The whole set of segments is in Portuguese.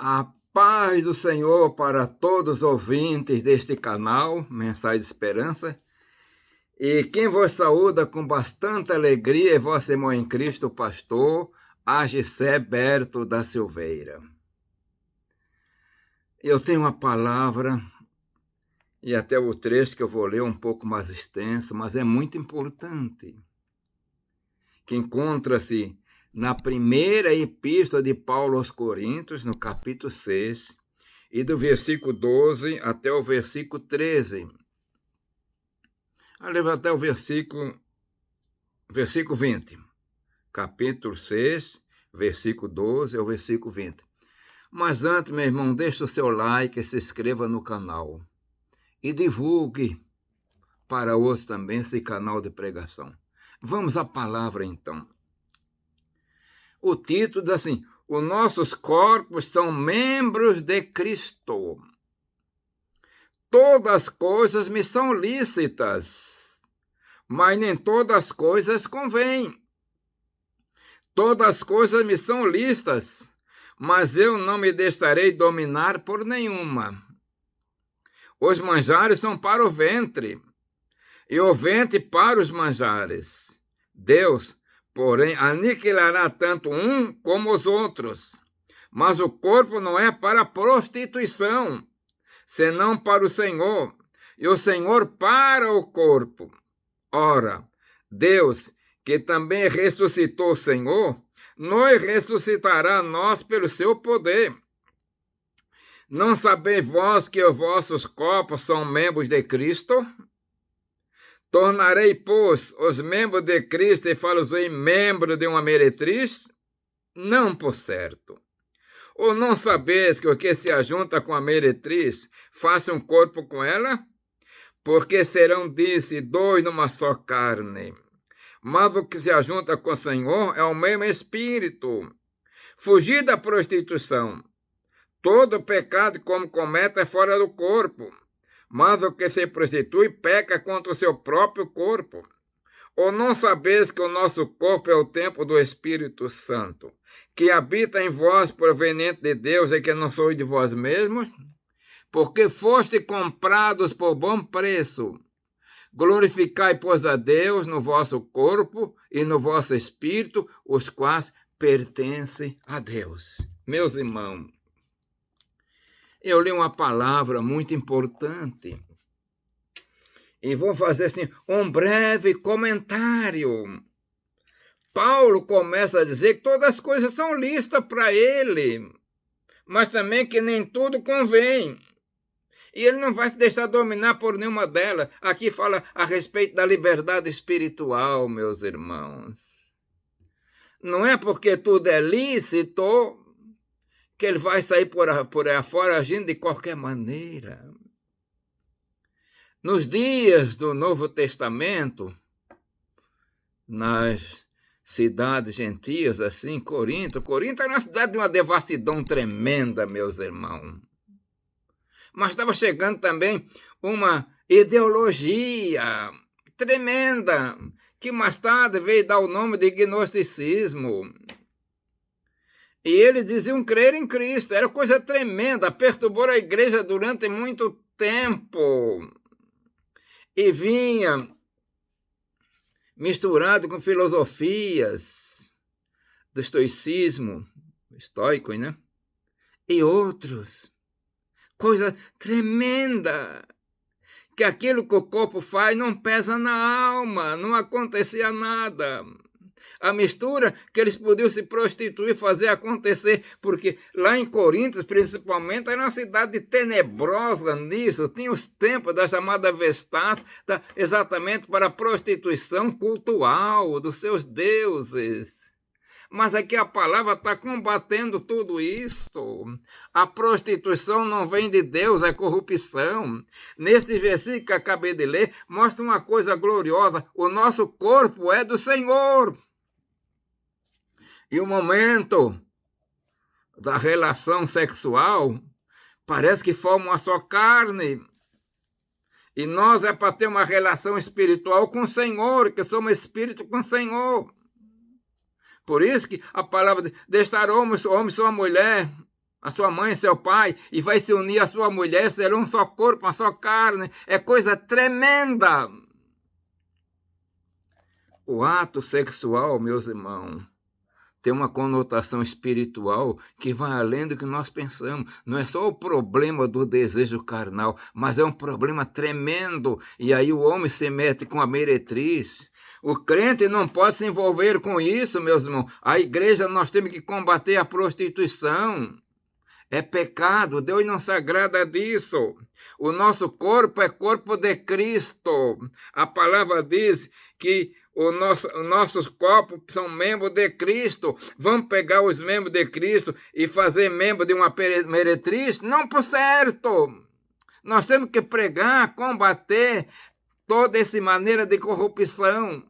A paz do Senhor para todos os ouvintes deste canal, Mensagem de Esperança. E quem vos saúda com bastante alegria é vosso irmão em Cristo, o pastor Agissé Berto da Silveira. Eu tenho uma palavra, e até o trecho que eu vou ler um pouco mais extenso, mas é muito importante, que encontra-se na primeira epístola de Paulo aos Coríntios, no capítulo 6, e do versículo 12 até o versículo 13. Leva até o versículo 20. Capítulo 6, versículo 12 ao versículo 20. Mas antes, meu irmão, deixe o seu like e se inscreva no canal. E divulgue para outros também esse canal de pregação. Vamos à palavra, então. O título diz assim: os nossos corpos são membros de Cristo. Todas as coisas me são lícitas, mas nem todas as coisas convêm. Todas as coisas me são lícitas, mas eu não me deixarei dominar por nenhuma. Os manjares são para o ventre, e o ventre para os manjares. Deus, porém, aniquilará tanto um como os outros. Mas o corpo não é para a prostituição, senão para o Senhor, e o Senhor para o corpo. Ora, Deus, que também ressuscitou o Senhor, nos ressuscitará nós pelo seu poder. Não sabeis vós que os vossos corpos são membros de Cristo? Tornarei, pois, os membros de Cristo e falo-os membros de uma meretriz? Não, por certo. Ou não sabeis que o que se ajunta com a meretriz faça um corpo com ela? Porque serão, disse, dois numa só carne. Mas o que se ajunta com o Senhor é o mesmo Espírito. Fugir da prostituição. Todo pecado como comete é fora do corpo. Mas o que se prostitui peca contra o seu próprio corpo. Ou não sabeis que o nosso corpo é o templo do Espírito Santo, que habita em vós proveniente de Deus e que não sois de vós mesmos? Porque foste comprados por bom preço. Glorificai, pois, a Deus no vosso corpo e no vosso espírito, os quais pertencem a Deus. Meus irmãos, eu li uma palavra muito importante e vou fazer assim um breve comentário. Paulo começa a dizer que todas as coisas são lícitas para ele, mas também que nem tudo convém. E ele não vai se deixar dominar por nenhuma delas. Aqui fala a respeito da liberdade espiritual, meus irmãos. Não é porque tudo é lícito que ele vai sair por aí fora agindo de qualquer maneira. Nos dias do Novo Testamento, nas cidades gentias, assim, Corinto era uma cidade de uma devassidão tremenda, meus irmãos. Mas estava chegando também uma ideologia tremenda, que mais tarde veio dar o nome de gnosticismo. E eles diziam crer em Cristo, era coisa tremenda, perturbou a igreja durante muito tempo. E vinha misturado com filosofias do estoicismo, estoico, né? E outros. Coisa tremenda, que aquilo que o corpo faz não pesa na alma, não acontecia nada. A mistura que eles podiam se prostituir, fazer acontecer, porque lá em Corinto, principalmente, era uma cidade tenebrosa nisso, tinha os templos da chamada Vestás, exatamente para a prostituição cultual dos seus deuses. Mas aqui a palavra está combatendo tudo isso. A prostituição não vem de Deus, é corrupção. Nesse versículo que acabei de ler, mostra uma coisa gloriosa. O nosso corpo é do Senhor. E o momento da relação sexual parece que forma uma só carne. E nós é para ter uma relação espiritual com o Senhor, que somos espírito com o Senhor. Por isso que a palavra de deixar homem sua mulher, a sua mãe, seu pai, e vai se unir à sua mulher, serão um só corpo, uma só carne. É coisa tremenda. O ato sexual, meus irmãos, tem uma conotação espiritual que vai além do que nós pensamos. Não é só o problema do desejo carnal, mas é um problema tremendo. E aí o homem se mete com a meretriz. O crente não pode se envolver com isso, meus irmãos. A igreja, nós temos que combater a prostituição. É pecado, Deus não se agrada disso. O nosso corpo é corpo de Cristo. A palavra diz que os nossos corpos são membros de Cristo. Vamos pegar os membros de Cristo e fazer membro de uma meretriz? Não por certo. Nós temos que pregar, combater toda essa maneira de corrupção.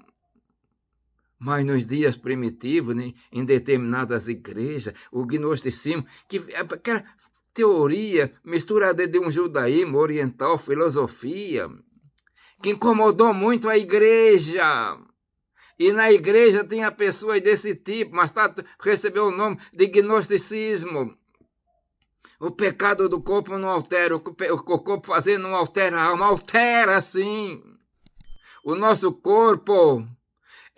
Mas nos dias primitivos, né, em determinadas igrejas, o gnosticismo, que aquela teoria misturada de um judaísmo oriental, filosofia, que incomodou muito a igreja. E na igreja tinha pessoas desse tipo, mas recebeu o nome de gnosticismo. O pecado do corpo não altera, o corpo fazendo não altera a alma, altera sim. O nosso corpo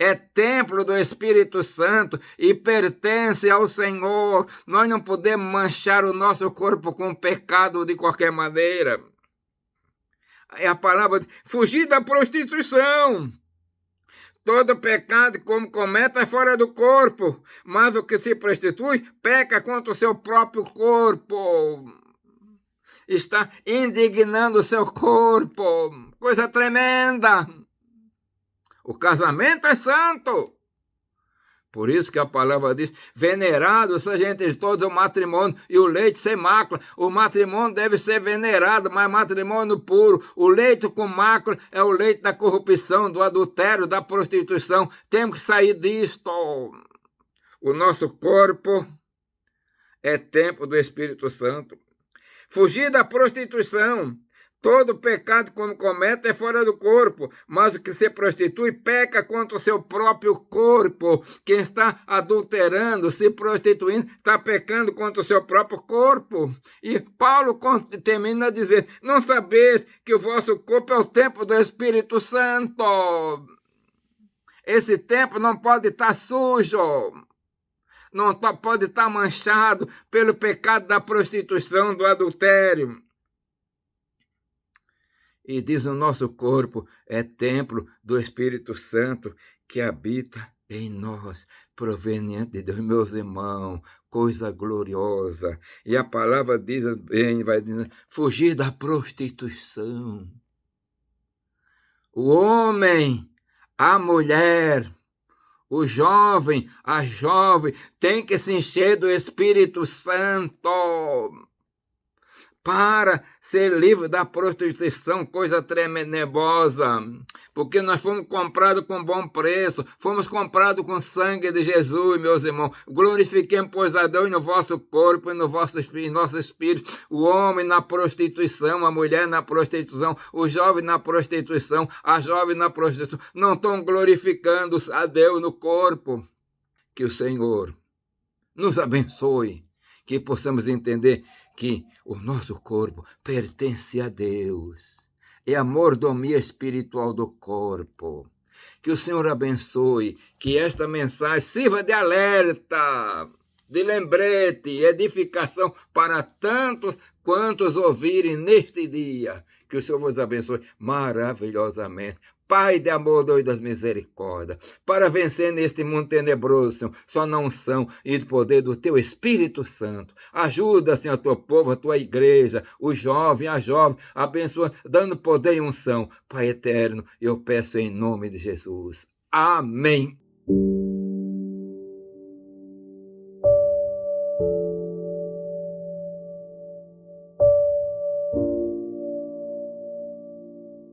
é templo do Espírito Santo e pertence ao Senhor. Nós não podemos manchar o nosso corpo com pecado de qualquer maneira. É a palavra de fugir da prostituição. Todo pecado como comete é fora do corpo, mas o que se prostitui peca contra o seu próprio corpo. Está indignando o seu corpo. Coisa tremenda. O casamento é santo. Por isso que a palavra diz, venerado seja entre todos o matrimônio e o leito sem mácula. O matrimônio deve ser venerado, mas matrimônio puro. O leito com mácula é o leito da corrupção, do adultério, da prostituição. Temos que sair disto. O nosso corpo é templo do Espírito Santo. Fugir da prostituição. Todo pecado quando comete é fora do corpo, mas o que se prostitui peca contra o seu próprio corpo. Quem está adulterando, se prostituindo, está pecando contra o seu próprio corpo. E Paulo termina dizendo, não sabeis que o vosso corpo é o templo do Espírito Santo. Esse templo não pode estar sujo. Não pode estar manchado pelo pecado da prostituição, do adultério. E diz o nosso corpo é templo do Espírito Santo que habita em nós, proveniente de Deus, meus irmãos, coisa gloriosa. E a palavra diz bem, vai dizendo, fugir da prostituição. O homem, a mulher, o jovem, a jovem, tem que se encher do Espírito Santo para ser livre da prostituição, coisa tremendosa, porque nós fomos comprados com bom preço, fomos comprados com sangue de Jesus, meus irmãos. Glorifiquemos, pois, a Deus no vosso corpo e no nosso espírito, o homem na prostituição, a mulher na prostituição, o jovem na prostituição, a jovem na prostituição, não estão glorificando a Deus no corpo. Que o Senhor nos abençoe, que possamos entender que o nosso corpo pertence a Deus. É a mordomia espiritual do corpo. Que o Senhor abençoe, que esta mensagem sirva de alerta, de lembrete, edificação para tantos quantos ouvirem neste dia. Que o Senhor vos abençoe maravilhosamente. Pai de amor, Deus das misericórdias, para vencer neste mundo tenebroso, Senhor, só na unção e do poder do Teu Espírito Santo. Ajuda, Senhor, o Teu povo, a Tua igreja, o jovem, a jovem, abençoa, dando poder e unção. Pai eterno, eu peço em nome de Jesus. Amém.